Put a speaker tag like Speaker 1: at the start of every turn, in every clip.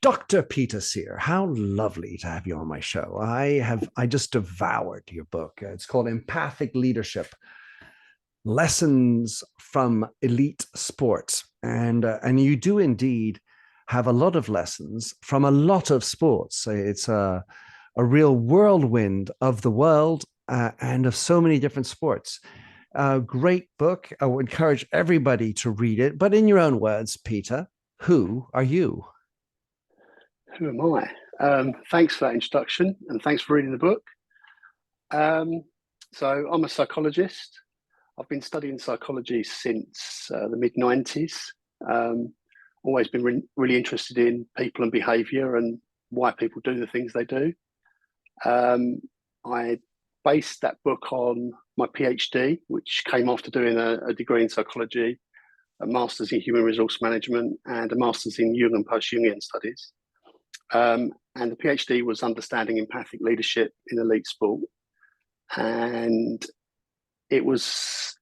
Speaker 1: Dr. Peter Sear, how lovely to have you on my show. I just devoured your book. It's called Empathic Leadership: Lessons from Elite Sports. And you do indeed have a lot of lessons from a lot of sports. It's a real whirlwind of the world and of so many different sports. Great book. I would encourage everybody to read it. But in your own words, Peter, who are you?
Speaker 2: Who am I? Thanks for that introduction, and thanks for reading the book. So I'm a psychologist. I've been studying psychology since the mid-90s. Always been really interested in people and behaviour and why people do the things they do. I based that book on my PhD, which came after doing a degree in psychology, a master's in human resource management, and a master's in Jung and post-Jungian studies. And the PhD was understanding empathic leadership in elite sport. And it was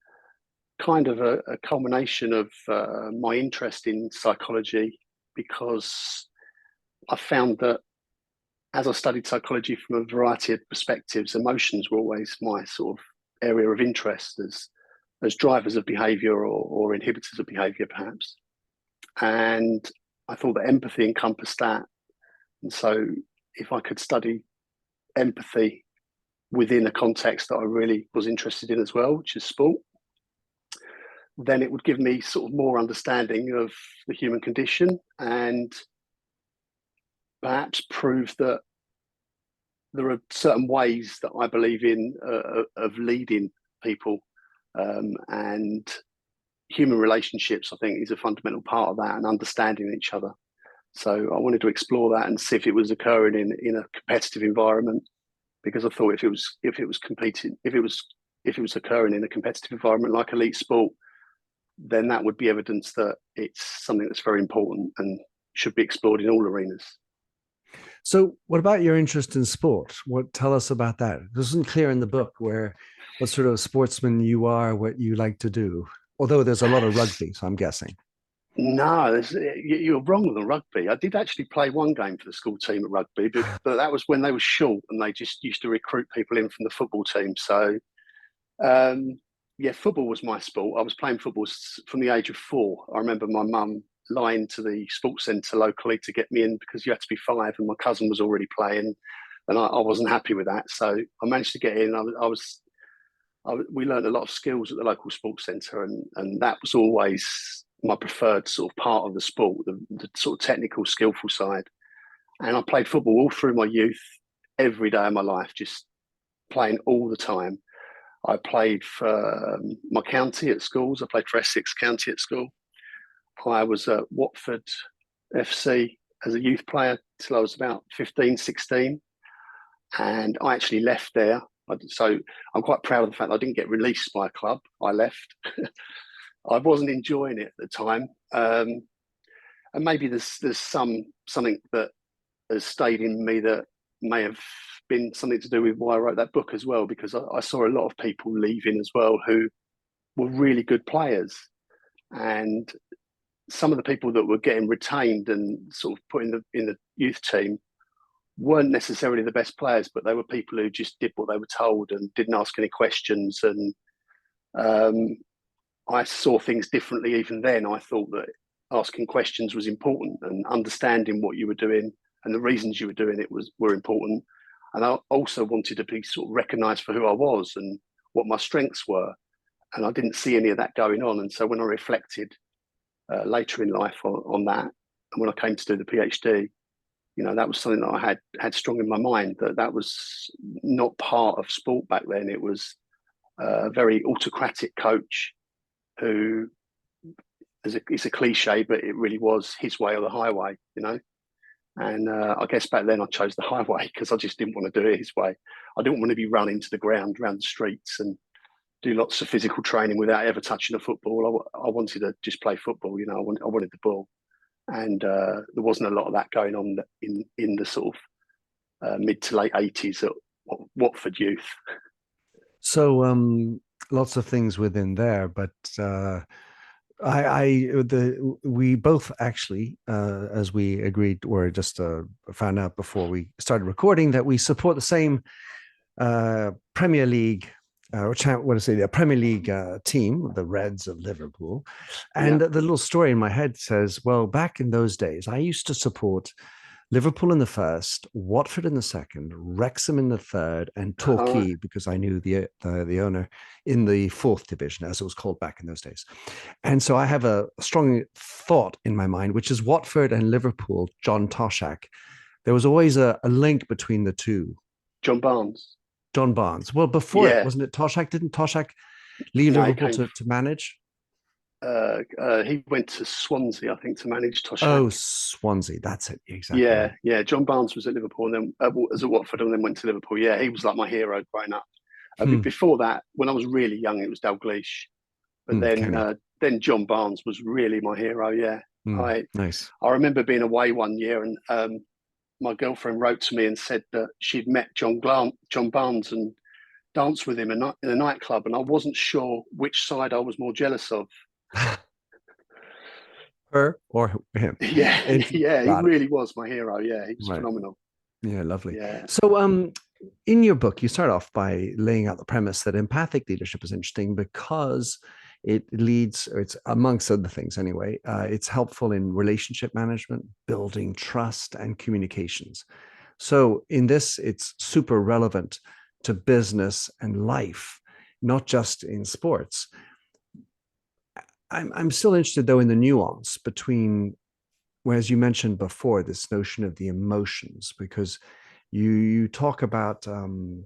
Speaker 2: kind of a culmination of my interest in psychology, because I found that as I studied psychology from a variety of perspectives, emotions were always my sort of area of interest as drivers of behaviour or inhibitors of behaviour, perhaps. And I thought that empathy encompassed that. And so if I could study empathy within a context that I really was interested in as well, which is sport, then it would give me sort of more understanding of the human condition and perhaps prove that there are certain ways that I believe in of leading people, and human relationships, I think, is a fundamental part of that, and understanding each other. So I wanted to explore that and see if it was occurring in a competitive environment, because I thought if it was occurring in a competitive environment like elite sport, then that would be evidence that it's something that's very important and should be explored in all arenas.
Speaker 1: So what about your interest in sport? Tell us about that. It isn't clear in the book what sort of sportsman you are, what you like to do, although there's a lot of rugby, so I'm guessing.
Speaker 2: No, you're wrong with the rugby. I did actually play one game for the school team at rugby, but that was when they were short and they just used to recruit people in from the football team. So, yeah, football was my sport. I was playing football from the age of 4. I remember my mum lying to the sports centre locally to get me in because you had to be 5, and my cousin was already playing, and I wasn't happy with that. So I managed to get in. We learned a lot of skills at the local sports centre, and that was always my preferred sort of part of the sport, the sort of technical, skillful side. And I played football all through my youth, every day of my life, just playing all the time. I played for my county at schools. I played for Essex County at school. I was at Watford FC as a youth player till I was about 15, 16. And I actually left there. So I'm quite proud of the fact that I didn't get released by a club. I left. I wasn't enjoying it at the time, and maybe there's something that has stayed in me that may have been something to do with why I wrote that book as well, because I saw a lot of people leaving as well who were really good players, and some of the people that were getting retained and sort of put in the youth team weren't necessarily the best players, but they were people who just did what they were told and didn't ask any questions. And I saw things differently even then. I thought that asking questions was important, and understanding what you were doing and the reasons you were doing it were important. And I also wanted to be sort of recognised for who I was and what my strengths were. And I didn't see any of that going on. And so when I reflected later in life on that, and when I came to do the PhD, that was something that I had strong in my mind, that was not part of sport back then. It was a very autocratic coach who, it's a cliche, but it really was his way or the highway, And I guess back then I chose the highway because I just didn't want to do it his way. I didn't want to be running to the ground around the streets and do lots of physical training without ever touching a football. I wanted to just play football, I wanted the ball. And there wasn't a lot of that going on in the sort of mid to late 80s at Watford youth.
Speaker 1: So lots of things within there, but We both actually, as we agreed, or just found out before we started recording, that we support the same Premier League, the Premier League team, the Reds of Liverpool. And the little story in my head says, well, back in those days, I used to support Liverpool in the first, Watford in the second, Wrexham in the third, and Torquay, because I knew the owner, in the fourth division, as it was called back in those days. And so I have a strong thought in my mind, which is Watford and Liverpool, John Toshak. There was always a link between the two.
Speaker 2: John Barnes.
Speaker 1: Well, before it, wasn't it Toshak? Didn't Toshak leave Liverpool to manage?
Speaker 2: He went to Swansea, I think, to manage Toshak.
Speaker 1: Oh, Swansea, that's it, exactly.
Speaker 2: Yeah. John Barnes was at Liverpool and then was at Watford and then went to Liverpool. Yeah, he was like my hero growing up. Before that, when I was really young, it was Dalglish, but then John Barnes was really my hero. Yeah,
Speaker 1: nice.
Speaker 2: I remember being away one year and my girlfriend wrote to me and said that she'd met John Barnes and danced with him in a nightclub, and I wasn't sure which side I was more jealous of.
Speaker 1: Her or him?
Speaker 2: Yeah, he really was my hero. Yeah, he was phenomenal.
Speaker 1: Yeah, lovely.
Speaker 2: Yeah.
Speaker 1: So, in your book, you start off by laying out the premise that empathic leadership is interesting because it leads, or it's amongst other things anyway, it's helpful in relationship management, building trust, and communications. So, in this, it's super relevant to business and life, not just in sports. I'm still interested, though, in the nuance between, whereas you mentioned before, this notion of the emotions, because you talk about, the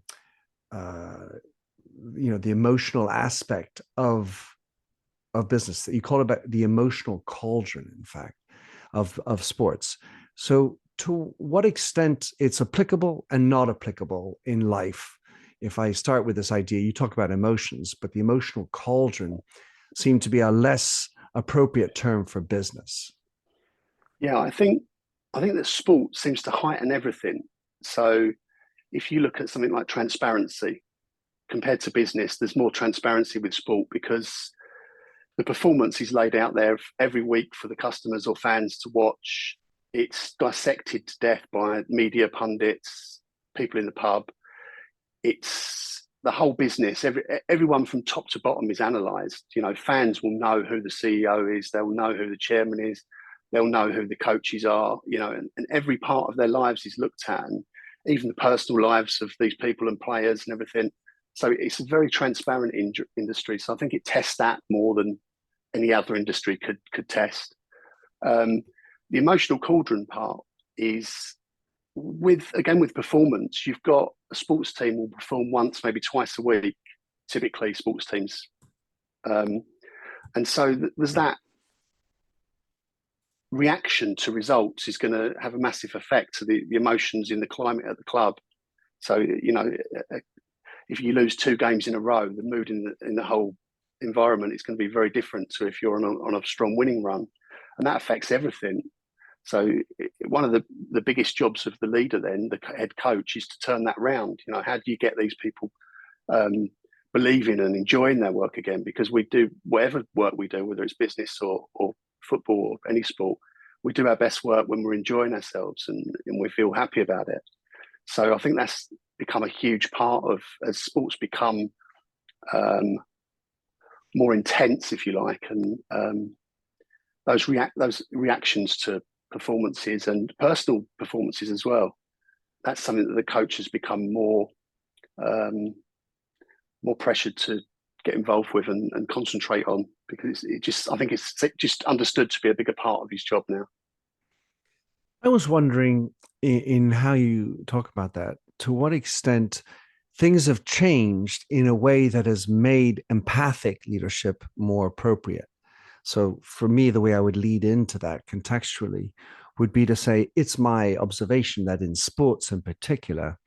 Speaker 1: emotional aspect of business. You call it about the emotional cauldron, in fact, of sports. So to what extent it's applicable and not applicable in life? If I start with this idea, you talk about emotions, but the emotional cauldron seem to be a less appropriate term for business.
Speaker 2: Yeah, I think that sport seems to heighten everything. So if you look at something like transparency compared to business, there's more transparency with sport because the performance is laid out there every week for the customers or fans to watch. It's dissected to death by media pundits, people in the pub. It's the whole business, everyone from top to bottom is analysed. Fans will know who the CEO is, they'll know who the chairman is, they'll know who the coaches are, and every part of their lives is looked at, and even the personal lives of these people and players and everything. So it's a very transparent industry. So I think it tests that more than any other industry could test. The emotional cauldron part is with performance. You've got a sports team will perform once, maybe twice a week, typically sports teams. And so there's that reaction to results is going to have a massive effect to the emotions in the climate at the club. So, if you lose 2 games in a row, the mood in the whole environment is going to be very different to if you're on a strong winning run, and that affects everything. So one of the biggest jobs of the leader, then the head coach, is to turn that round. How do you get these people believing and enjoying their work again? Because we do whatever work we do, whether it's business or football or any sport, we do our best work when we're enjoying ourselves and we feel happy about it. So I think that's become a huge part of, as sports become more intense, if you like, and those reactions to performances and personal performances as well. That's something that the coach has become more pressured to get involved with and concentrate on, because I think it's just understood to be a bigger part of his job now.
Speaker 1: I was wondering, in how you talk about that, to what extent things have changed in a way that has made empathic leadership more appropriate. So for me, the way I would lead into that contextually would be to say, it's my observation that in sports in particular,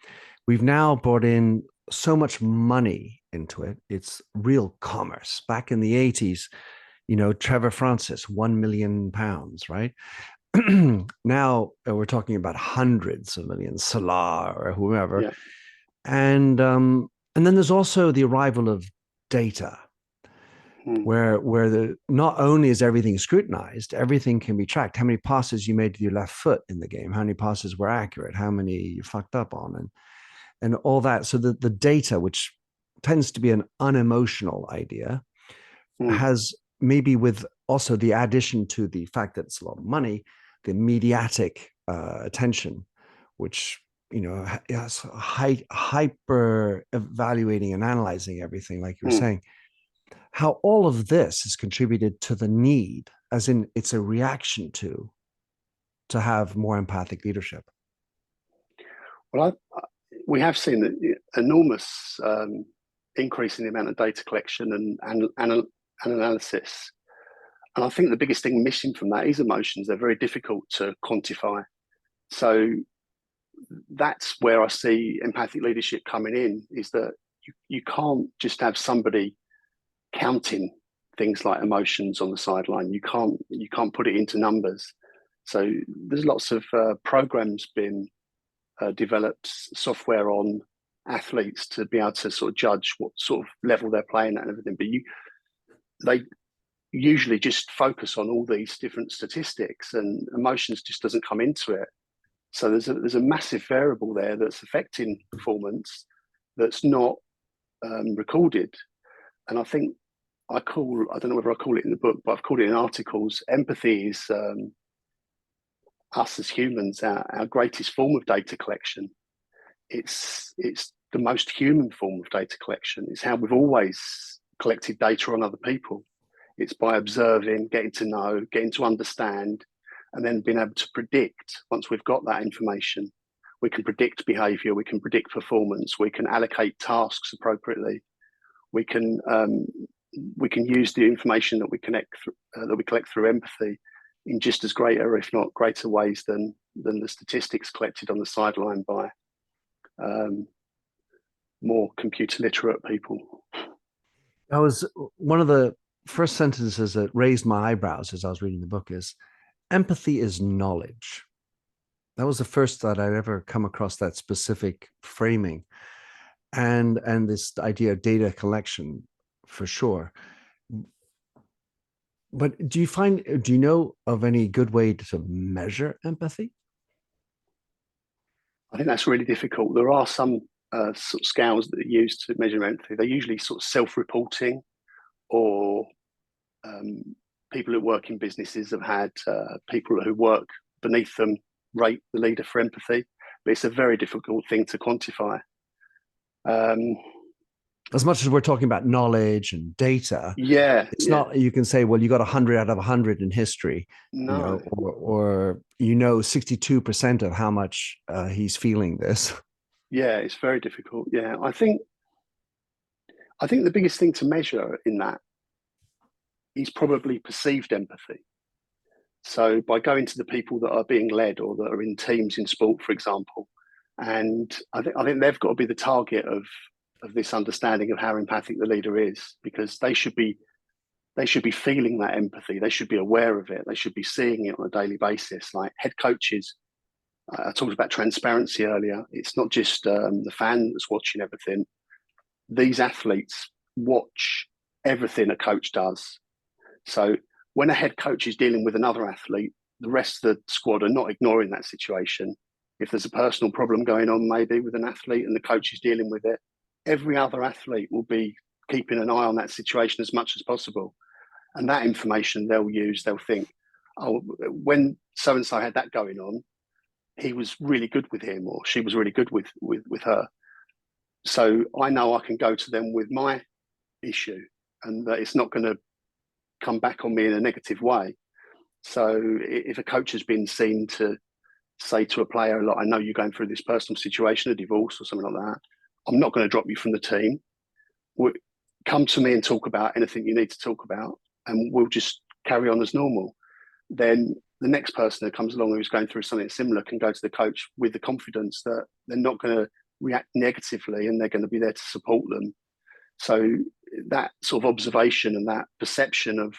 Speaker 1: we've now brought in so much money into it. It's real commerce. Back in the 80s, Trevor Francis, £1 million, right? Now we're talking about hundreds of millions, Salah or whoever. Yeah. And then there's also the arrival of data. where the not only is everything scrutinized, everything can be tracked. How many passes you made with your left foot in the game, how many passes were accurate, how many you fucked up on, and all that. So the data, which tends to be an unemotional idea, has maybe, with also the addition to the fact that it's a lot of money, the mediatic attention, which has hyper evaluating and analyzing everything, like you were saying, how all of this has contributed to the need, as in it's a reaction to have more empathic leadership.
Speaker 2: Well, we have seen an enormous increase in the amount of data collection and analysis. And I think the biggest thing missing from that is emotions. They're very difficult to quantify. So that's where I see empathic leadership coming in, is that you can't just have somebody counting things like emotions on the sideline. You can't put it into numbers. So there's lots of programs being developed, software on athletes to be able to sort of judge what sort of level they're playing at and everything. But they usually just focus on all these different statistics, and emotions just doesn't come into it. So there's a massive variable there that's affecting performance that's not recorded. And I think I don't know whether I call it in the book, but I've called it in articles, empathy is us as humans, our greatest form of data collection. It's the most human form of data collection. It's how we've always collected data on other people. It's by observing, getting to know, getting to understand, and then being able to predict. Once we've got that information, we can predict behavior, we can predict performance, we can allocate tasks appropriately. We can use the information that we collect through empathy in just as greater, if not greater, ways than the statistics collected on the sideline by more computer literate people.
Speaker 1: That was one of the first sentences that raised my eyebrows as I was reading the book, is empathy is knowledge. That was the first that I'd ever come across that specific framing, and this idea of data collection, for sure. But do you know of any good way to measure empathy?
Speaker 2: I think that's really difficult. There are some sort of scales that are used to measure empathy. They're usually sort of self-reporting, or people who work in businesses have had people who work beneath them rate the leader for empathy. But it's a very difficult thing to quantify.
Speaker 1: As much as we're talking about knowledge and data, it's not, you can say, well, you got 100 out of 100 in history,
Speaker 2: no.
Speaker 1: or 62% of how much he's feeling this.
Speaker 2: Yeah, it's very difficult. Yeah, I think the biggest thing to measure in that is probably perceived empathy. So by going to the people that are being led or that are in teams in sport, for example, and I think they've got to be the target of this understanding of how empathic the leader is, because they should be feeling that empathy. They should be aware of it. They should be seeing it on a daily basis. Like head coaches, I talked about transparency earlier. It's not just the fan that's watching everything. These athletes watch everything a coach does. So when a head coach is dealing with another athlete, the rest of the squad are not ignoring that situation. If there's a personal problem going on maybe with an athlete and the coach is dealing with it, every other athlete will be keeping an eye on that situation as much as possible. And that information they'll use, they'll think, oh, when so-and-so had that going on, he was really good with him, or she was really good with her. So I know I can go to them with my issue, and that it's not going to come back on me in a negative way. So if a coach has been seen to say to a player, like, I know you're going through this personal situation, a divorce or something like that, I'm not going to drop you from the team. Come to me and talk about anything you need to talk about, and we'll just carry on as normal. Then the next person that comes along who's going through something similar can go to the coach with the confidence that they're not going to react negatively, and they're going to be there to support them. So that sort of observation and that perception of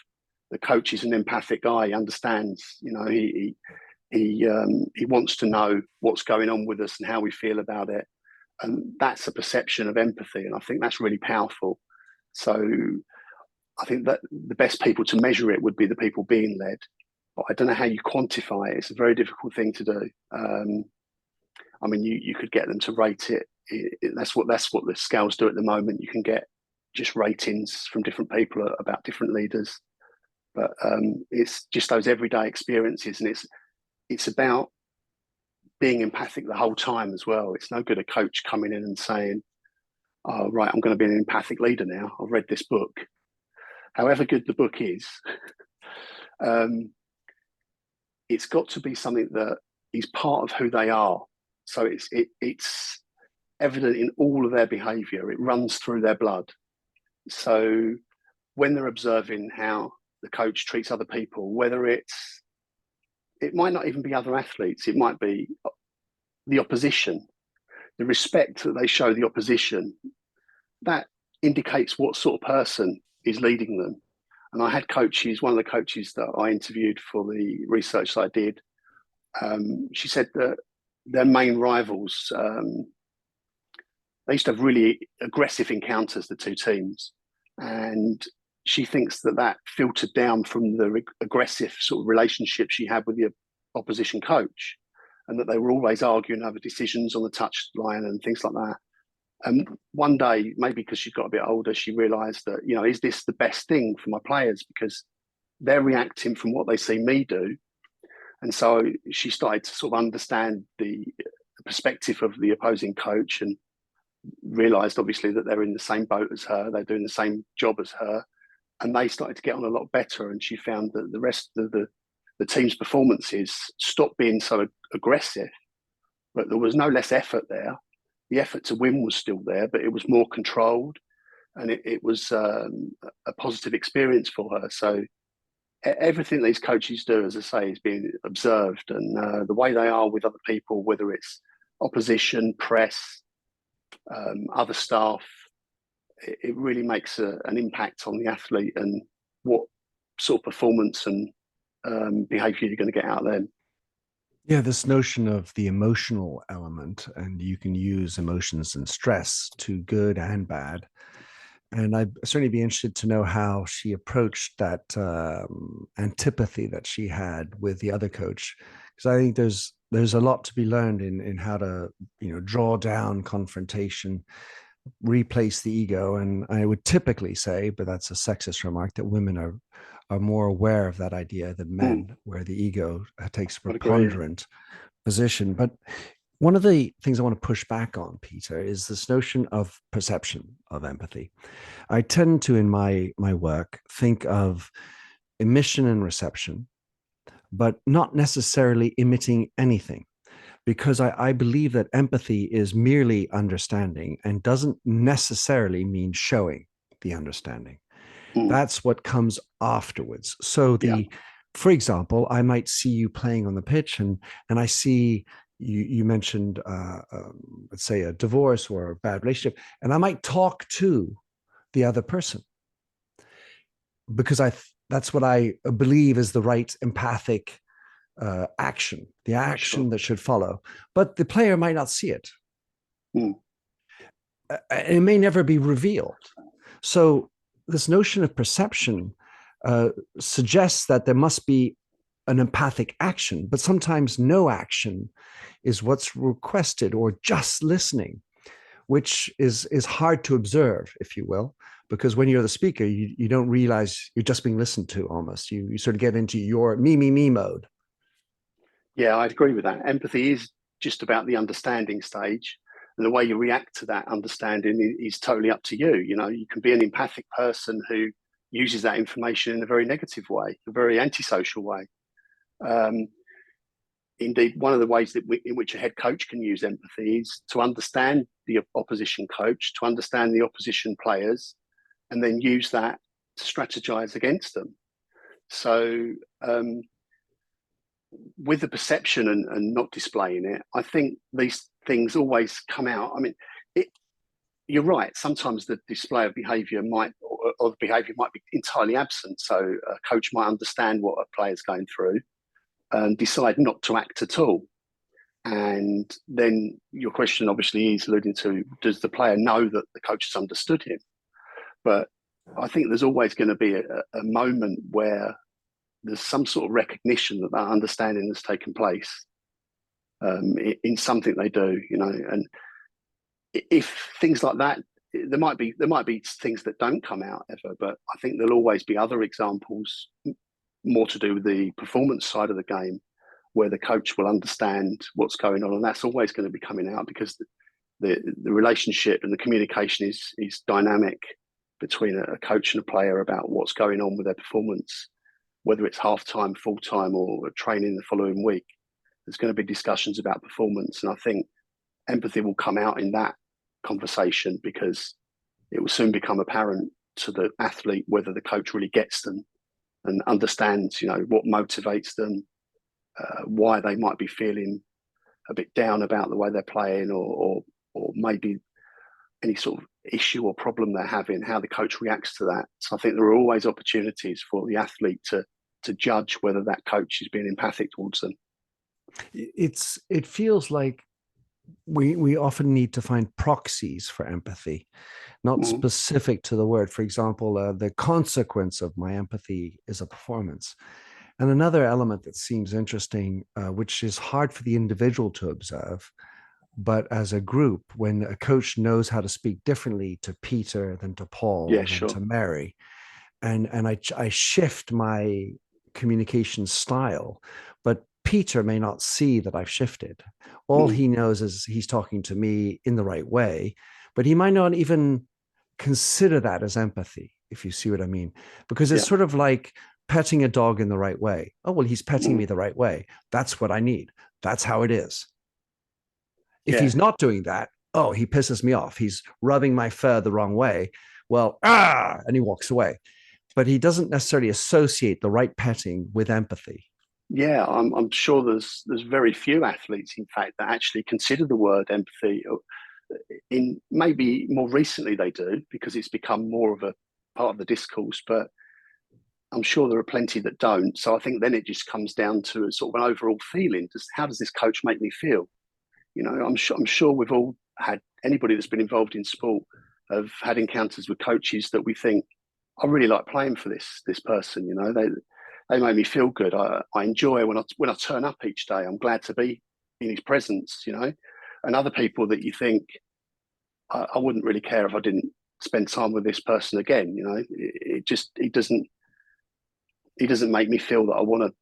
Speaker 2: the coach is an empathic guy. He understands, he wants to know what's going on with us and how we feel about it. And that's a perception of empathy. And I think that's really powerful. So I think that the best people to measure it would be the people being led. But I don't know how you quantify it. It's a very difficult thing to do. I mean, you could get them to rate it. That's what the scales do at the moment. You can get just ratings from different people about different leaders. But it's just those everyday experiences, and it's about being empathic the whole time as well. It's no good a coach coming in and saying, "Oh, right, I'm going to be an empathic leader now. I've read this book." However good the book is, it's got to be something that is part of who they are. So it's evident in all of their behaviour. It runs through their blood. So when they're observing how the coach treats other people, whether it might not even be other athletes, it might be the opposition, the respect that they show the opposition, that indicates what sort of person is leading them. And I had coaches, one of the coaches that I interviewed for the research that I did, she said that their main rivals, they used to have really aggressive encounters, the two teams. And she thinks that filtered down from the aggressive sort of relationship she had with the opposition coach, and that they were always arguing over decisions on the touchline and things like that. And one day, maybe because she got a bit older, she realised that, is this the best thing for my players? Because they're reacting from what they see me do. And so she started to sort of understand the perspective of the opposing coach, and realised obviously that they're in the same boat as her, they're doing the same job as her, and they started to get on a lot better. And she found that the rest of the team's performances stopped being so aggressive, but there was no less effort there. The effort to win was still there, but it was more controlled, and it was a positive experience for her. So everything these coaches do, as I say, is being observed, and the way they are with other people, whether it's opposition, press, other staff, it really makes an impact on the athlete and what sort of performance and behaviour you're going to get out of them.
Speaker 1: Yeah, this notion of the emotional element, and you can use emotions and stress to good and bad. And I'd certainly be interested to know how she approached that antipathy that she had with the other coach, because I think there's a lot to be learned in how to draw down confrontation, replace the ego. And I would typically say, but that's a sexist remark, that women are more aware of that idea than men, where the ego takes a preponderant position. But one of the things I want to push back on, Peter, is this notion of perception of empathy. I tend to, in my work, think of emission and reception, but not necessarily emitting anything, because I believe that empathy is merely understanding and doesn't necessarily mean showing the understanding. That's what comes afterwards. So for example, I might see you playing on the pitch, and I see you mentioned, let's say, a divorce or a bad relationship, and I might talk to the other person because that's what I believe is the right empathic action, the action that should follow. But the player might not see it. It may never be revealed. So this notion of perception suggests that there must be an empathic action, but sometimes no action is what's requested, or just listening, which is hard to observe, if you will, because when you're the speaker, you don't realize you're just being listened to almost. You sort of get into your me mode.
Speaker 2: Yeah, I'd agree with that. Empathy is just about the understanding stage, and the way you react to that understanding is totally up to you. You can be an empathic person who uses that information in a very negative way, a very antisocial way. Indeed, one of the ways in which a head coach can use empathy is to understand the opposition coach, to understand the opposition players, and then use that to strategize against them. So with the perception and not displaying it, I think these things always come out. I mean, you're right. Sometimes the display of behaviour might be entirely absent. So a coach might understand what a player's going through and decide not to act at all. And then your question obviously is alluding to, does the player know that the coach has understood him? But I think there's always going to be a moment where there's some sort of recognition that that understanding has taken place in something they do, and if things like that, there might be things that don't come out ever, but I think there'll always be other examples more to do with the performance side of the game where the coach will understand what's going on, and that's always going to be coming out because the relationship and the communication is dynamic between a coach and a player about what's going on with their performance, whether it's half-time, full-time, or training the following week. There's going to be discussions about performance, and I think empathy will come out in that conversation because it will soon become apparent to the athlete whether the coach really gets them and understands, what motivates them, why they might be feeling a bit down about the way they're playing, or maybe any sort of issue or problem they're having, how the coach reacts to that. So I think there are always opportunities for the athlete to judge whether that coach is being empathic towards them.
Speaker 1: It feels like we often need to find proxies for empathy, not specific to the word. For example, the consequence of my empathy is a performance. And another element that seems interesting, which is hard for the individual to observe, but as a group, when a coach knows how to speak differently to Peter than to Paul than to Mary, and I shift my communication style, but Peter may not see that I've shifted. All he knows is he's talking to me in the right way, but he might not even consider that as empathy, if you see what I mean, because it's sort of like petting a dog in the right way. Oh, well, he's petting me the right way. That's what I need. That's how it is. If he's not doing that, oh, he pisses me off. He's rubbing my fur the wrong way. Well, and he walks away. But he doesn't necessarily associate the right petting with empathy.
Speaker 2: Yeah, I'm sure there's very few athletes, in fact, that actually consider the word empathy. In maybe more recently they do because it's become more of a part of the discourse, but I'm sure there are plenty that don't. So I think then it just comes down to a sort of an overall feeling. How does this coach make me feel? I'm sure we've all had, anybody that's been involved in sport have had encounters with coaches that we think, I really like playing for this person. They make me feel good. I enjoy when I turn up each day. I'm glad to be in his presence. And other people that you think, I wouldn't really care if I didn't spend time with this person again. It doesn't make me feel that I want to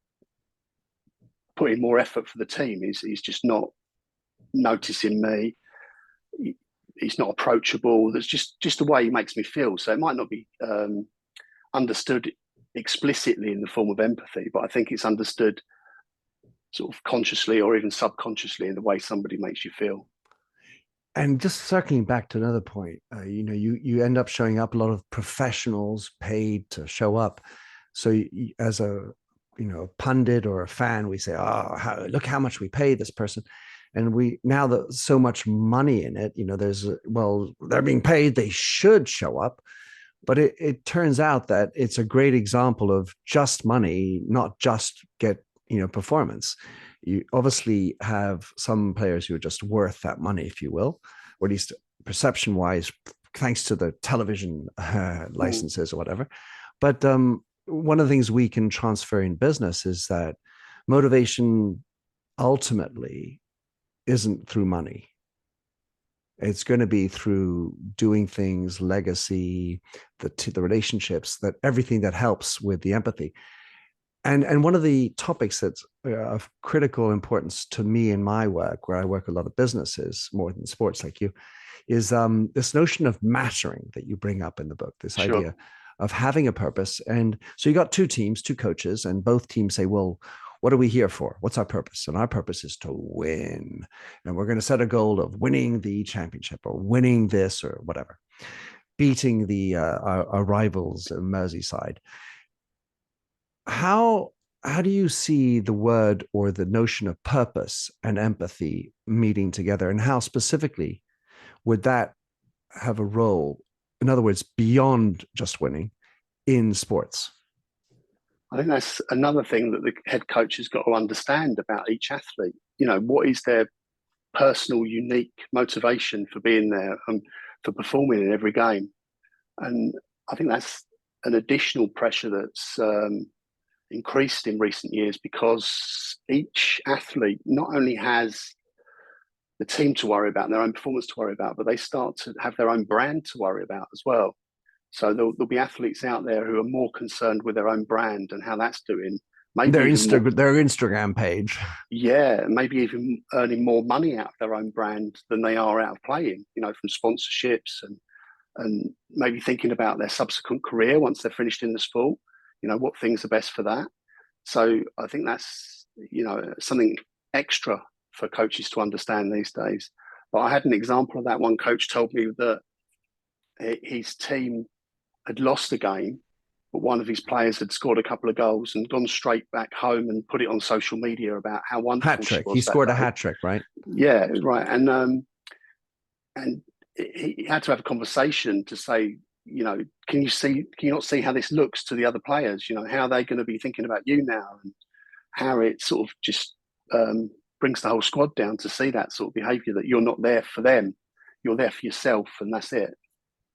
Speaker 2: put in more effort for the team. He's just not noticing me. He's not approachable. That's just the way he makes me feel. So it might not be understood explicitly in the form of empathy, but I think it's understood sort of consciously or even subconsciously in the way somebody makes you feel.
Speaker 1: And just circling back to another point, you end up showing up, a lot of professionals paid to show up. So as a pundit or a fan, we say, oh, look how much we pay this person. And now that so much money in it, they're being paid, they should show up. But it turns out that it's a great example of just money, not just get, performance. You obviously have some players who are just worth that money, if you will, or at least perception wise, thanks to the television licenses or whatever. But one of the things we can transfer in business is that motivation ultimately isn't through money. It's going to be through doing things, legacy, the relationships, that everything that helps with the empathy. And one of the topics that's of critical importance to me in my work, where I work with a lot of businesses more than sports like you, is this notion of mattering that you bring up in the book, this idea of having a purpose. And so you got two teams, two coaches, and both teams say, well, what are we here for? What's our purpose? And our purpose is to win. And we're going to set a goal of winning the championship or winning this or whatever, beating our rivals in Merseyside. How do you see the word or the notion of purpose and empathy meeting together? And how specifically would that have a role, in other words, beyond just winning in sports?
Speaker 2: I think that's another thing that the head coach has got to understand about each athlete. What is their personal, unique motivation for being there and for performing in every game? And I think that's an additional pressure that's increased in recent years, because each athlete not only has the team to worry about and their own performance to worry about, but they start to have their own brand to worry about as well. So there'll be athletes out there who are more concerned with their own brand and how that's doing. Maybe
Speaker 1: Their
Speaker 2: even
Speaker 1: their Instagram page.
Speaker 2: yeah, maybe even earning more money out of their own brand than they are out of playing, from sponsorships, and maybe thinking about their subsequent career once they're finished in the sport, what things are best for that. So I think that's, something extra for coaches to understand these days. But I had an example of that. One coach told me that his team had lost a game, but one of his players had scored a couple of goals and gone straight back home and put it on social media about how wonderful
Speaker 1: Hat
Speaker 2: she
Speaker 1: trick.
Speaker 2: was.
Speaker 1: He
Speaker 2: That
Speaker 1: scored
Speaker 2: day.
Speaker 1: a hat trick, right?
Speaker 2: Yeah, right. And he had to have a conversation to say, can you not see how this looks to the other players? How are they going to be thinking about you now, and how it sort of just brings the whole squad down to see that sort of behaviour, that you're not there for them, you're there for yourself, and that's it.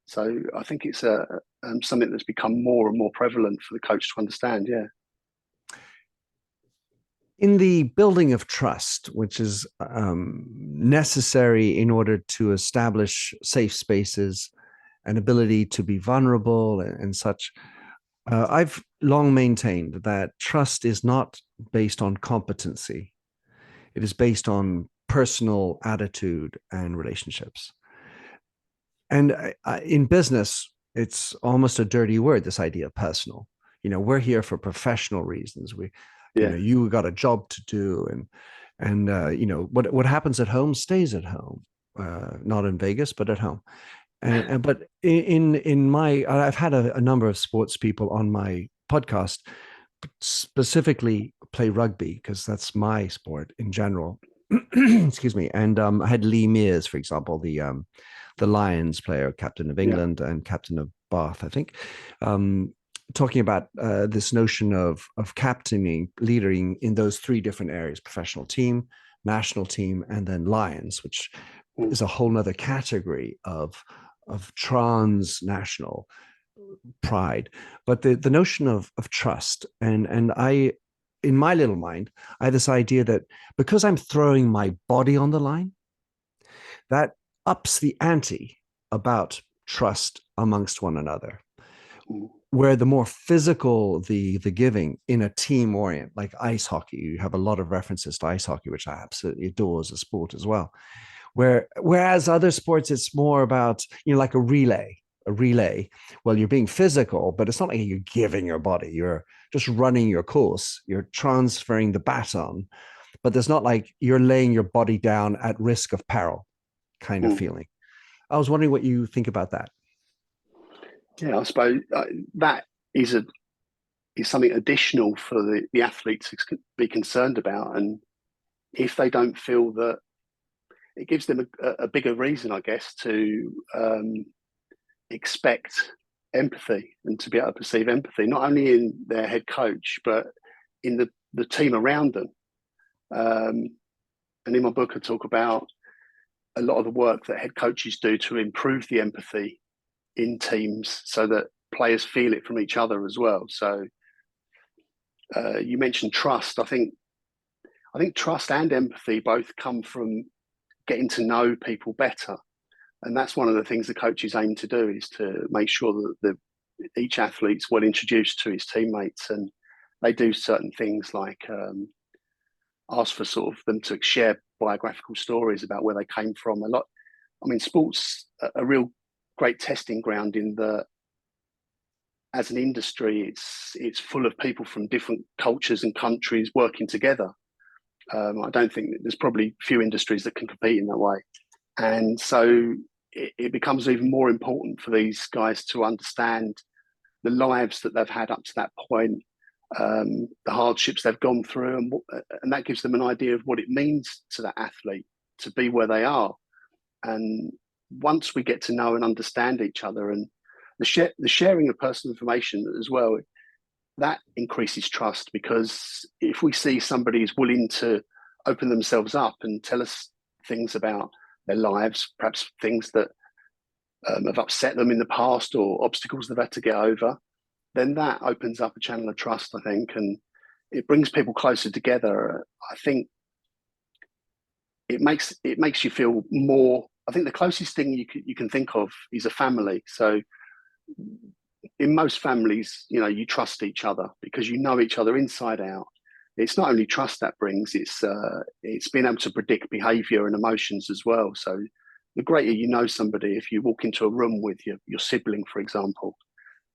Speaker 2: So I think it's something that's become more and more prevalent for the coach to understand. Yeah.
Speaker 1: In the building of trust, which is necessary in order to establish safe spaces and ability to be vulnerable and such, I've long maintained that trust is not based on competency. It is based on personal attitude and relationships. And in business, it's almost a dirty word, this idea of personal. We're here for professional reasons. You got a job to do, and what happens at home stays at home, not in Vegas, but at home. But I've had a number of sports people on my podcast specifically play rugby, because that's my sport in general. Excuse me. And I had Lee Mears, for example, the Lions player, captain of England and captain of Bath, I think, talking about this notion of captaining, leading in those three different areas: professional team, national team, and then Lions, which is a whole nother category of transnational pride. But the notion of trust, and I, in my little mind, I have this idea that because I'm throwing my body on the line, that ups the ante about trust amongst one another. Where the more physical the giving in a team orient, like ice hockey, you have a lot of references to ice hockey, which I absolutely adore as a sport as well. Whereas other sports, it's more about, like a relay. Well, you're being physical, but it's not like you're giving your body. You're just running your course. You're transferring the baton, but there's not like you're laying your body down at risk of peril kind of feeling. I was wondering what you think about that.
Speaker 2: Yeah, I suppose that is something additional for the athletes to be concerned about. And if they don't feel that, it gives them a bigger reason, I guess, to expect empathy and to be able to perceive empathy, not only in their head coach, but in the team around them. And in my book, I talk about a lot of the work that head coaches do to improve the empathy in teams so that players feel it from each other as well. So you mentioned trust. I think trust and empathy both come from getting to know people better. And that's one of the things the coaches aim to do, is to make sure that each athlete's well introduced to his teammates. And they do certain things like ask for sort of them to share biographical stories about where they came from. Sports a real great testing ground in that, as an industry, it's full of people from different cultures and countries working together. I don't think there's probably few industries that can compete in that way. And so it becomes even more important for these guys to understand the lives that they've had up to that point, the hardships they've gone through, and that gives them an idea of what it means to that athlete to be where they are. And once we get to know and understand each other, and the sharing of personal information as well, that increases trust, because if we see somebody is willing to open themselves up and tell us things about their lives, perhaps things that have upset them in the past or obstacles they've had to get over, then that opens up a channel of trust, I think, and it brings people closer together. I think it makes you feel more. I think the closest thing you can think of is a family. So in most families, you know, you trust each other because you know each other inside out. It's not only trust that brings, it's being able to predict behavior and emotions as well. So the greater you know somebody, if you walk into a room with your sibling, for example,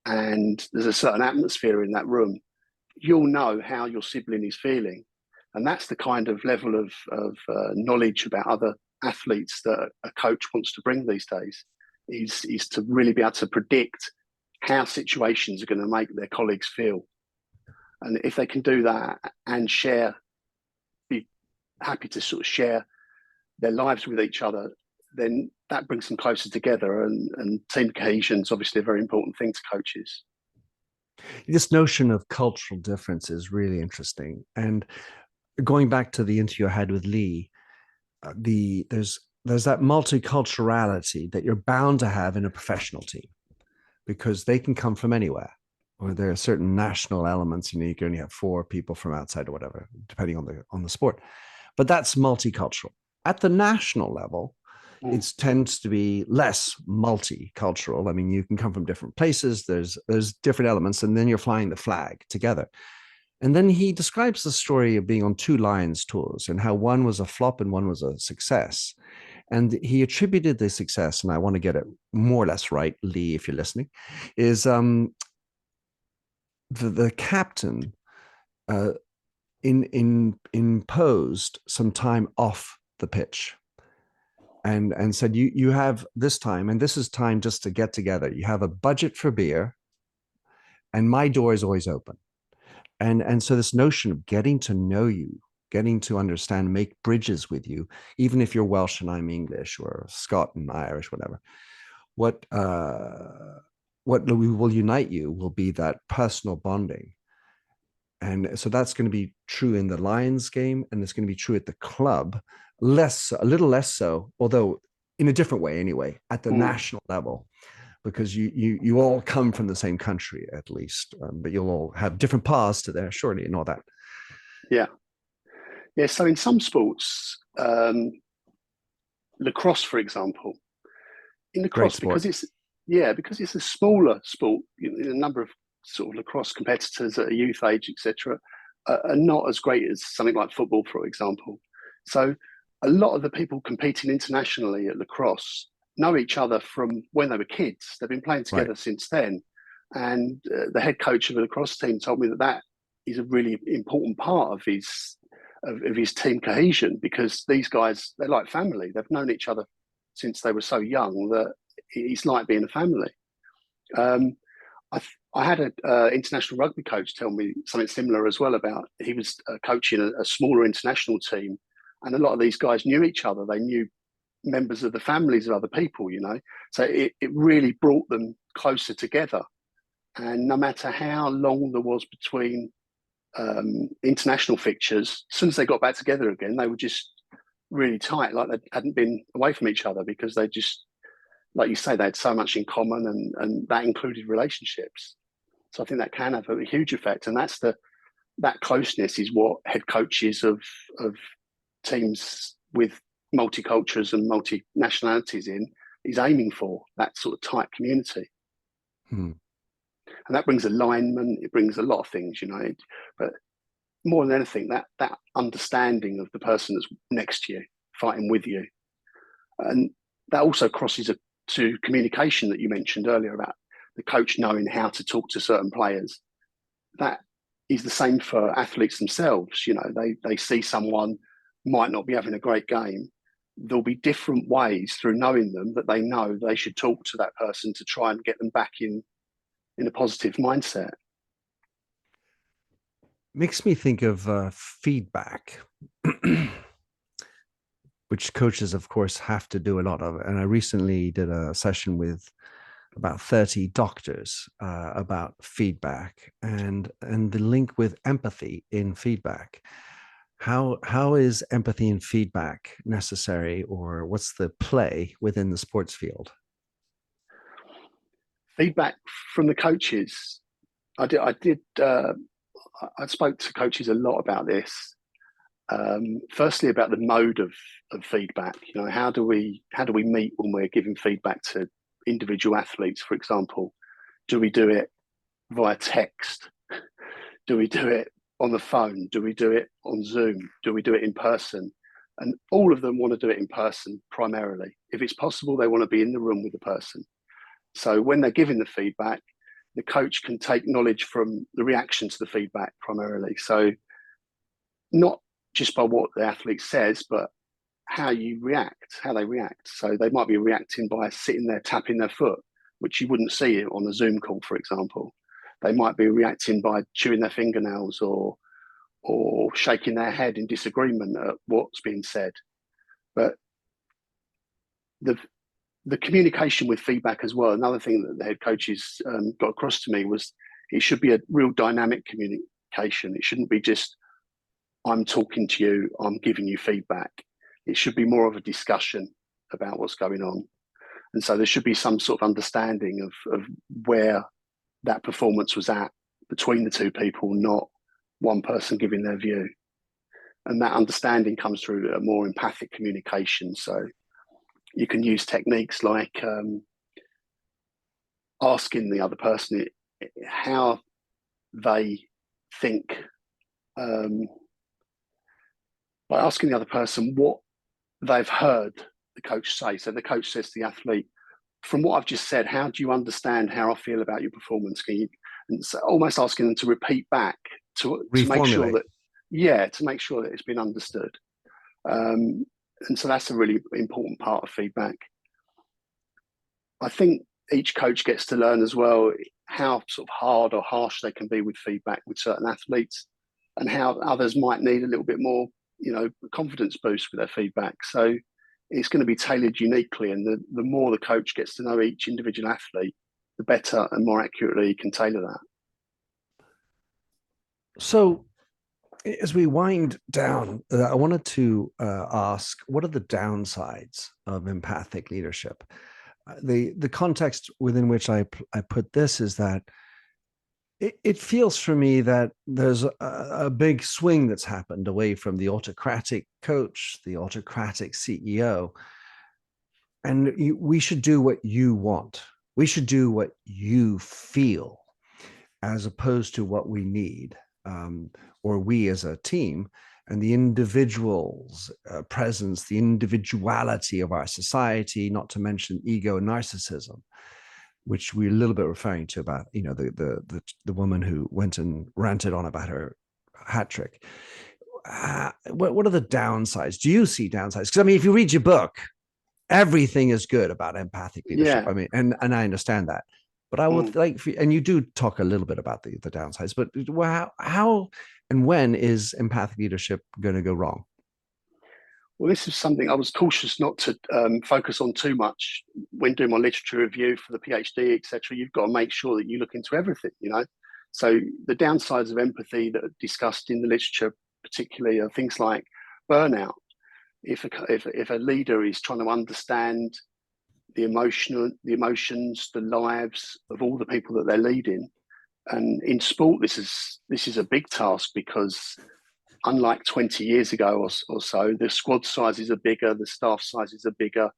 Speaker 2: and there's a certain atmosphere in that room, you'll know how your sibling is feeling. And that's the kind of level of knowledge about other athletes that a coach wants to bring these days, is to really be able to predict how situations are going to make their colleagues feel. And if they can do that and be happy to sort of share their lives with each other, then that brings them closer together. And team cohesion is obviously a very important thing to coaches.
Speaker 1: This notion of cultural difference is really interesting. And going back to the interview I had with Lee, there's that multiculturality that you're bound to have in a professional team, because they can come from anywhere, or there are certain national elements. You know, you can only have 4 people from outside or whatever, depending on the sport. But that's multicultural. At the national level, it tends to be less multicultural. I mean, you can come from different places. There's different elements, and then you're flying the flag together. And then he describes the story of being on 2 Lions tours and how one was a flop and one was a success. And he attributed the success, and I want to get it more or less right, Lee, if you're listening, is the captain imposed some time off the pitch, and said, you have this time, and this is time just to get together. You have a budget for beer, and my door is always open. And so this notion of getting to know you, getting to understand, make bridges with you, even if you're Welsh and I'm English, or Scot and Irish, whatever, what will unite you will be that personal bonding. And so that's going to be true in the Lions game, and it's going to be true at the club, a little less so, although in a different way anyway, at the national level, because you all come from the same country at least, but you'll all have different paths to there, surely, and all that.
Speaker 2: Yeah. So in some sports, lacrosse, for example, in lacrosse, because it's a smaller sport, you know, a number of sort of lacrosse competitors at a youth age, etc., are not as great as something like football, for example. So a lot of the people competing internationally at lacrosse know each other from when they were kids. They've been playing together since then. And the head coach of the lacrosse team told me that is a really important part of his team cohesion, because these guys, they're like family. They've known each other since they were so young that it's like being a family. I had an international rugby coach tell me something similar as well. About he was coaching a smaller international team, and a lot of these guys knew each other. They knew members of the families of other people, you know. So it really brought them closer together. And no matter how long there was between international fixtures, as soon as they got back together again, they were just really tight, like they hadn't been away from each other, because they just, like you say, they had so much in common, and that included relationships. So I think that can have a huge effect, and that closeness is what head coaches of teams with multicultures and multi-nationalities is aiming for, that sort of tight community. And that brings alignment, it brings a lot of things, you know. But more than anything, that understanding of the person that's next to you, fighting with you. And that also crosses to communication that you mentioned earlier, about the coach knowing how to talk to certain players. That is the same for athletes themselves. You know, they see someone might not be having a great game. There'll be different ways through knowing them that they know they should talk to that person to try and get them back in a positive mindset.
Speaker 1: Makes me think of feedback, which coaches, of course, have to do a lot of. And I recently did a session with about 30 doctors about feedback and the link with empathy in feedback. How is empathy and feedback necessary, or what's the play within the sports field?
Speaker 2: Feedback from the coaches. I spoke to coaches a lot about this. Firstly, about the mode of feedback. You know, how do we meet when we're giving feedback to individual athletes, for example? Do we do it via text? Do we do it on the phone? Do we do it on Zoom? Do we do it in person? And all of them want to do it in person primarily. If it's possible, they want to be in the room with the person. So when they're giving the feedback, the coach can take knowledge from the reaction to the feedback primarily. So not just by what the athlete says, but how you react, how they react. So they might be reacting by sitting there tapping their foot, which you wouldn't see on a Zoom call, for example. They might be reacting by chewing their fingernails or shaking their head in disagreement at what's being said. But the communication with feedback as well, another thing that the head coaches got across to me was it should be a real dynamic communication. It shouldn't be just, I'm talking to you, I'm giving you feedback. It should be more of a discussion about what's going on. And so there should be some sort of understanding of where that performance was at between the two people, not one person giving their view. And that understanding comes through a more empathic communication. So you can use techniques like asking the other person how they think, by asking the other person what they've heard the coach say. So the coach says to the athlete, from what I've just said, how do you understand how I feel about your performance? Can you, and so almost asking them to repeat back to make sure that, to make sure that it's been understood. And so that's a really important part of feedback. I think each coach gets to learn as well how sort of hard or harsh they can be with feedback with certain athletes, and how others might need a little bit more, you know, confidence boost with their feedback. So it's going to be tailored uniquely, and the more the coach gets to know each individual athlete, the better and more accurately he can tailor that.
Speaker 1: So as we wind down, I wanted to ask, what are the downsides of empathic leadership? The context within which I put this is that it feels for me that there's a big swing that's happened away from the autocratic coach, the autocratic CEO. And we should do what you want. We should do what you feel, as opposed to what we need, or we as a team, and the individual's presence, the individuality of our society, not to mention ego and narcissism, which we're a little bit referring to about, you know, the woman who went and ranted on about her hat trick. What are the downsides? Do you see downsides? Because I mean, if you read your book, everything is good about empathic leadership. I mean, and I understand that, but I would like, and you do talk a little bit about the downsides, but how and when is empathic leadership going to go wrong?
Speaker 2: Well, this is something I was cautious not to focus on too much when doing my literature review for the PhD, etc. You've got to make sure that you look into everything, you know. So the downsides of empathy that are discussed in the literature, particularly, are things like burnout. If a leader is trying to understand the emotions, the lives of all the people that they're leading, and in sport, this is a big task, because unlike 20 years ago or so, the squad sizes are bigger, the staff sizes are bigger,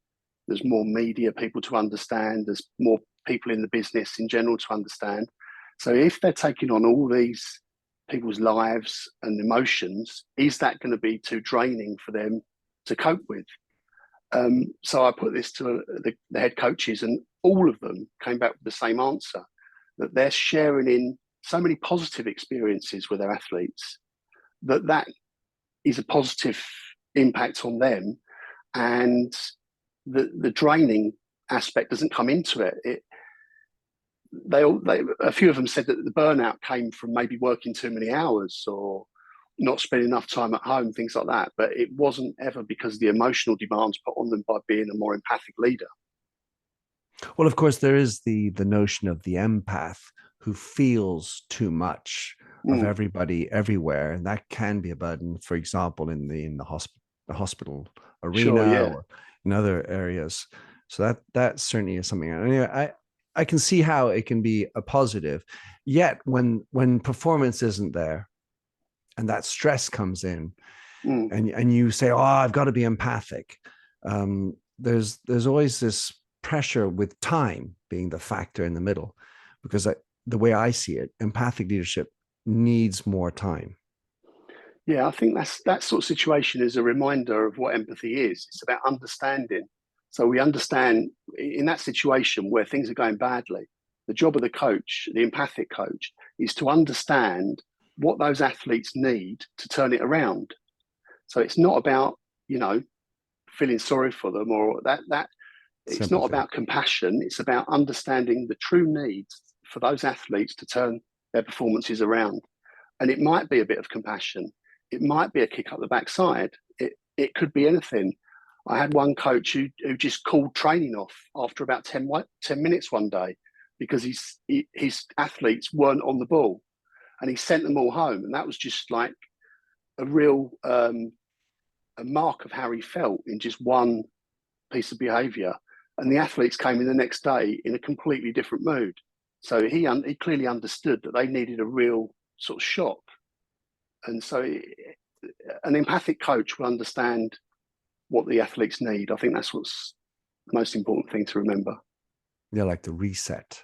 Speaker 2: there's more media people to understand, there's more people in the business in general to understand. So if they're taking on all these people's lives and emotions, is that going to be too draining for them to cope with? So I put this to the head coaches, and all of them came back with the same answer, that they're sharing in so many positive experiences with their athletes, that is a positive impact on them, and the draining aspect doesn't come into it. A few of them said that the burnout came from maybe working too many hours or not spending enough time at home, things like that. But it wasn't ever because of the emotional demands put on them by being a more empathic leader.
Speaker 1: Well, of course, there is the notion of the empath who feels too much of everybody everywhere, and that can be a burden. For example, in the hospital arena, or in other areas. So that certainly is something. Anyway, I can see how it can be a positive. Yet when performance isn't there and that stress comes in, and you say, "Oh, I've got to be empathic," there's always this pressure with time being the factor in the middle, because the way I see it, empathic leadership needs more time.
Speaker 2: Yeah, I think that sort of situation is a reminder of what empathy is. It's about understanding. So we understand in that situation where things are going badly, the job of the coach, the empathic coach, is to understand what those athletes need to turn it around. So it's not about, feeling sorry for them or that it's not
Speaker 1: Sympathy.
Speaker 2: about compassion. It's about understanding the true needs for those athletes to turn their performances around. And it might be a bit of compassion. It might be a kick up the backside. It could be anything. I had one coach who just called training off after about 10 minutes one day because his athletes weren't on the ball, and he sent them all home. And that was just like a real a mark of how he felt in just one piece of behaviour. And the athletes came in the next day in a completely different mood. So he clearly understood that they needed a real sort of shock. And so an empathic coach will understand what the athletes need. I think that's what's the most important thing to remember.
Speaker 1: Yeah, like the reset.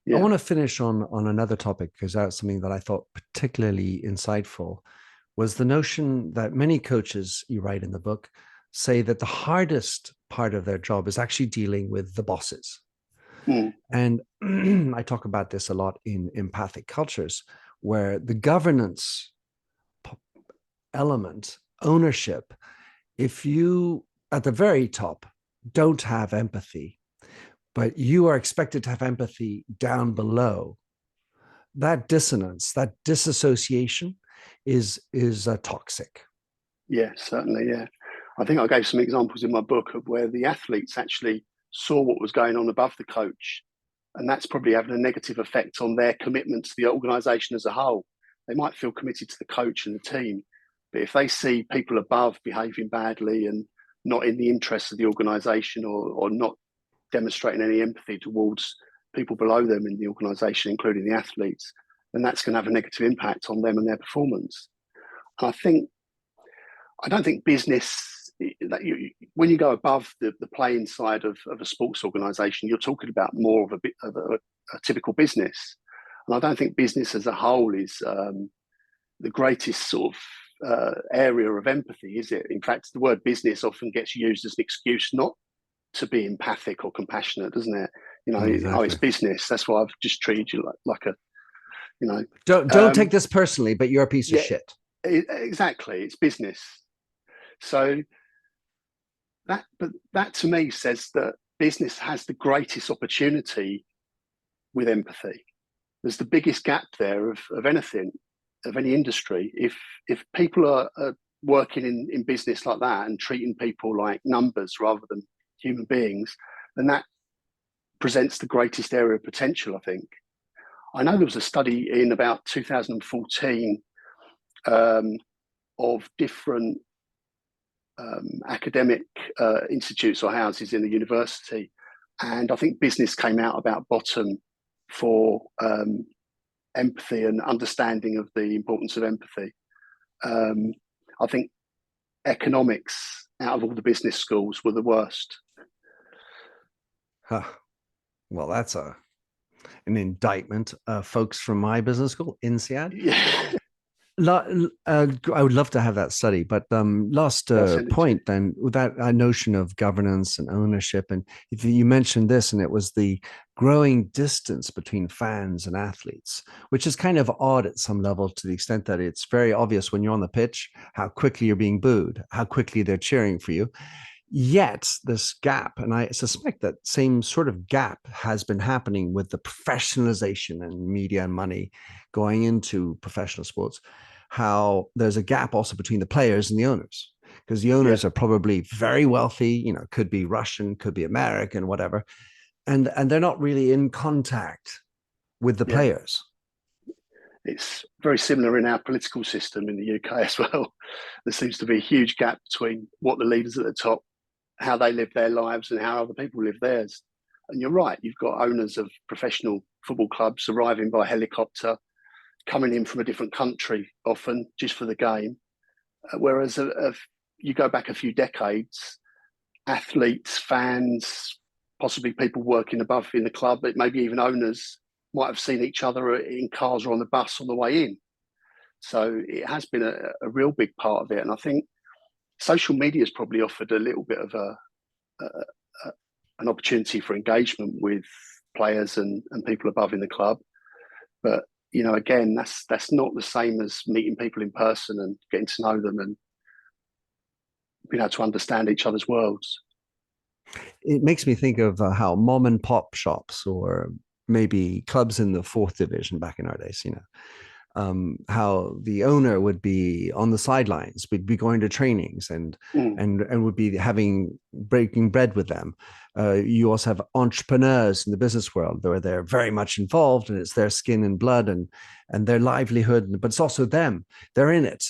Speaker 2: Yeah.
Speaker 1: I want to finish on another topic, because that's something that I thought particularly insightful, was the notion that many coaches, you write in the book, say that the hardest part of their job is actually dealing with the bosses. And I talk about this a lot in empathic cultures, where the governance element, ownership, if you at the very top don't have empathy, but you are expected to have empathy down below, that dissonance, that disassociation is toxic.
Speaker 2: Yeah, certainly. Yeah. I think I gave some examples in my book of where the athletes actually saw what was going on above the coach. And that's probably having a negative effect on their commitment to the organisation as a whole. They might feel committed to the coach and the team, but if they see people above behaving badly and not in the interests of the organisation, or not demonstrating any empathy towards people below them in the organisation, including the athletes, then that's going to have a negative impact on them and their performance. And I don't think business, when you go above the playing side of a sports organisation, you're talking about more of a typical business. And I don't think business as a whole is the greatest sort of area of empathy, is it? In fact, the word business often gets used as an excuse not to be empathic or compassionate, doesn't it?
Speaker 1: Exactly.
Speaker 2: Oh, it's business. That's why I've just treated you like a,
Speaker 1: Don't take this personally, but you're a piece of shit.
Speaker 2: Exactly. It's business. So that to me says that business has the greatest opportunity with empathy. There's the biggest gap there of anything, of any industry. If people are working in business like that and treating people like numbers rather than human beings, then that presents the greatest area of potential, I think. I know there was a study in about 2014 of different academic institutes or houses in the university, and I think business came out about bottom for empathy and understanding of the importance of empathy. I think economics, out of all the business schools, were the worst.
Speaker 1: Huh. Well, that's an indictment. Folks from my business school, INSEAD.
Speaker 2: Yeah.
Speaker 1: I would love to have that study, but last point then, with that notion of governance and ownership, and if you mentioned this, and it was the growing distance between fans and athletes, which is kind of odd at some level, to the extent that it's very obvious when you're on the pitch how quickly you're being booed, how quickly they're cheering for you. Yet this gap, and I suspect that same sort of gap has been happening with the professionalization and media and money going into professional sports, how there's a gap also between the players and the owners, because the owners are probably very wealthy, could be Russian, could be American, whatever. And they're not really in contact with the players.
Speaker 2: It's very similar in our political system in the UK as well. There seems to be a huge gap between what the leaders at the top, how they live their lives, and how other people live theirs. And you're right, you've got owners of professional football clubs arriving by helicopter, coming in from a different country, often just for the game. Whereas you go back a few decades, athletes, fans, possibly people working above in the club, but maybe even owners might have seen each other in cars or on the bus on the way in. So it has been a real big part of it. And I think social media has probably offered a little bit of an opportunity for engagement with players and people above in the club. But, you know, again, that's not the same as meeting people in person and getting to know them and being able to understand each other's worlds.
Speaker 1: It makes me think of how mom and pop shops, or maybe clubs in the fourth division back in our days, you know, how the owner would be on the sidelines, would be going to trainings and would be breaking bread with them. You also have entrepreneurs in the business world where they're very much involved, and it's their skin and blood and their livelihood, but it's also them. They're in it.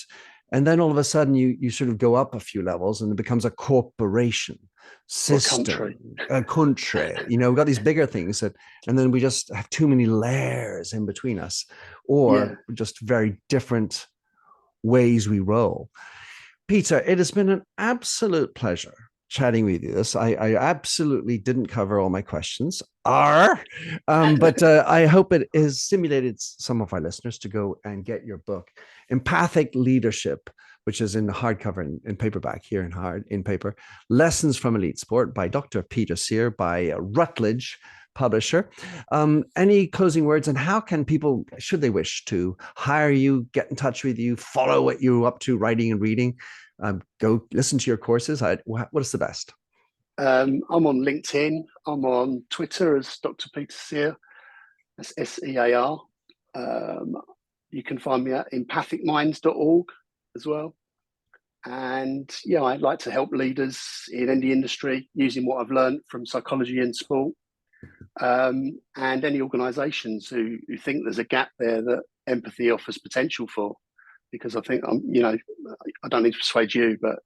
Speaker 1: And then all of a sudden you sort of go up a few levels and it becomes a corporation, system, a country. You know, we've got these bigger things and then we just have too many layers in between us, or just very different ways we roll. Peter, it has been an absolute pleasure chatting with you. I absolutely didn't cover all my questions, but I hope it has stimulated some of our listeners to go and get your book, Empathic Leadership, which is in hardcover and paperback here in paper. Lessons from Elite Sport by Dr. Peter Sear, by Routledge publisher. Any closing words, and how can people, should they wish to hire you, get in touch with you, follow what you're up to, writing and reading, go listen to your courses? What is the best?
Speaker 2: I'm on LinkedIn. I'm on Twitter as Dr. Peter Sear. That's SEAR. You can find me at empathicminds.org as well. And yeah, I'd like to help leaders in any industry using what I've learned from psychology and sport. And any organisations who think there's a gap there that empathy offers potential for. Because I think, I don't need to persuade you, but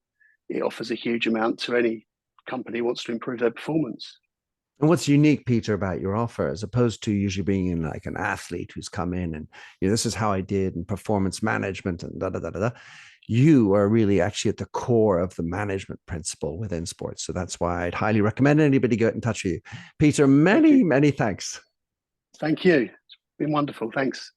Speaker 2: it offers a huge amount to any company who wants to improve their performance.
Speaker 1: And what's unique, Peter, about your offer, as opposed to usually being in like an athlete who's come in and, you know, this is how I did, and performance management and you are really actually at the core of the management principle within sports. So that's why I'd highly recommend anybody get in touch with you. Peter, many thanks.
Speaker 2: Thank you. It's been wonderful. Thanks.